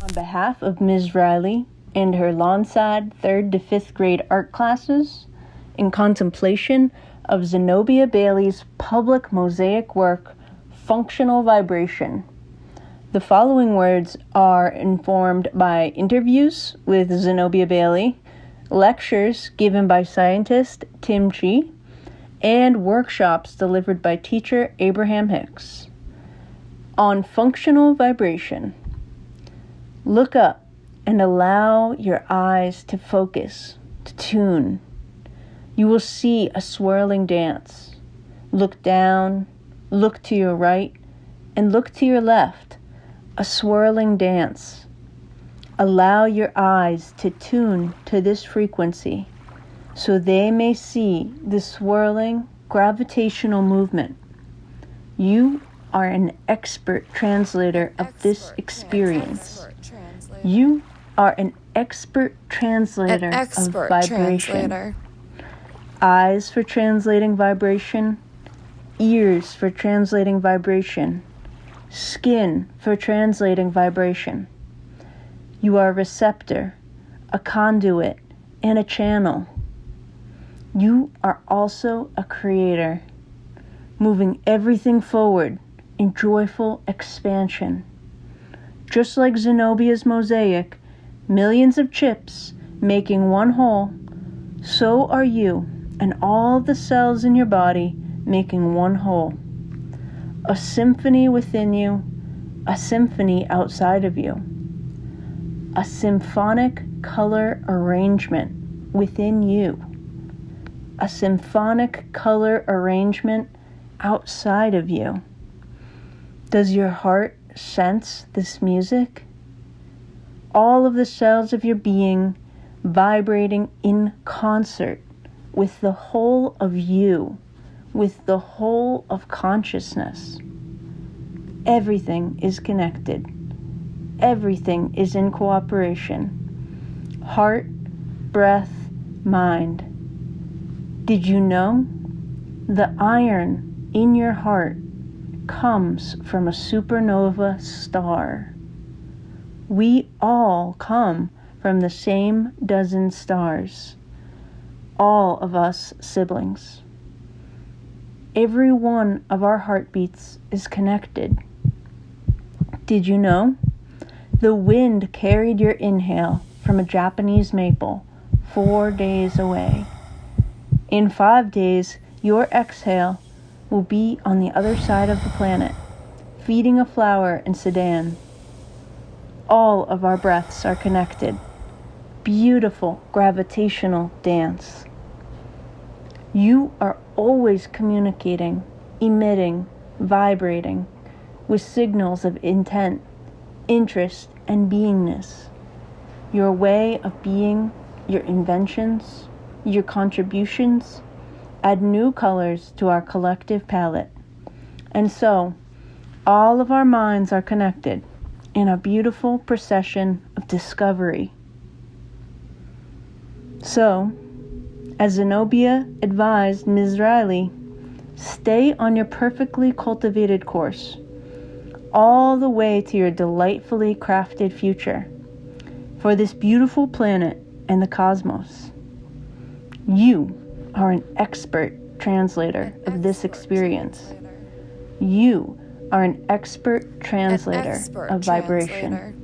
On behalf of Ms. Reilly and her Lawnside 3rd to 5th grade art classes, in contemplation of Xenobia Bailey's public mosaic work, Funktional Vibration. The following words are informed by interviews with Xenobia Bailey, lectures given by scientist Tim Chi, and workshops delivered by teacher Abraham Hicks. On functional vibration, look up and allow your eyes to focus, to tune. You will see a swirling dance. Look down, look to your right, and look to your left. A swirling dance. Allow your eyes to tune to this frequency so they may see the swirling gravitational movement. You are an expert translator of this experience. You are an expert translator of vibration. Eyes for translating vibration, ears for translating vibration, skin for translating vibration. You are a receptor, a conduit, and a channel. You are also a creator, moving everything forward in joyful expansion. Just like Xenobia's mosaic, millions of chips making one whole, so are you and all the cells in your body making one whole. A symphony within you, a symphony outside of you. A symphonic color arrangement within you. A symphonic color arrangement outside of you. Does your heart sense this music? All of the cells of your being vibrating in concert with the whole of you, with the whole of consciousness. Everything is connected. Everything is in cooperation. Heart, breath, mind. Did you know? The iron in your heart comes from a supernova star. We all come from the same dozen stars. All of us siblings. Every one of our heartbeats is connected. Did you know? The wind carried your inhale from a Japanese maple 4 days away. In 5 days, your exhale will be on the other side of the planet, feeding a flower in Sudan. All of our breaths are connected. Beautiful gravitational dance. You are always communicating, emitting, vibrating with signals of intent, interest, and beingness. Your way of being, your inventions, your contributions add new colors to our collective palette. And so, all of our minds are connected in a beautiful procession of discovery. So, as Xenobia advised Ms. Reilly, stay on your perfectly cultivated course, all the way to your delightfully crafted future, for this beautiful planet and the cosmos. You are an expert translator of this experience. You are an expert translator of vibration.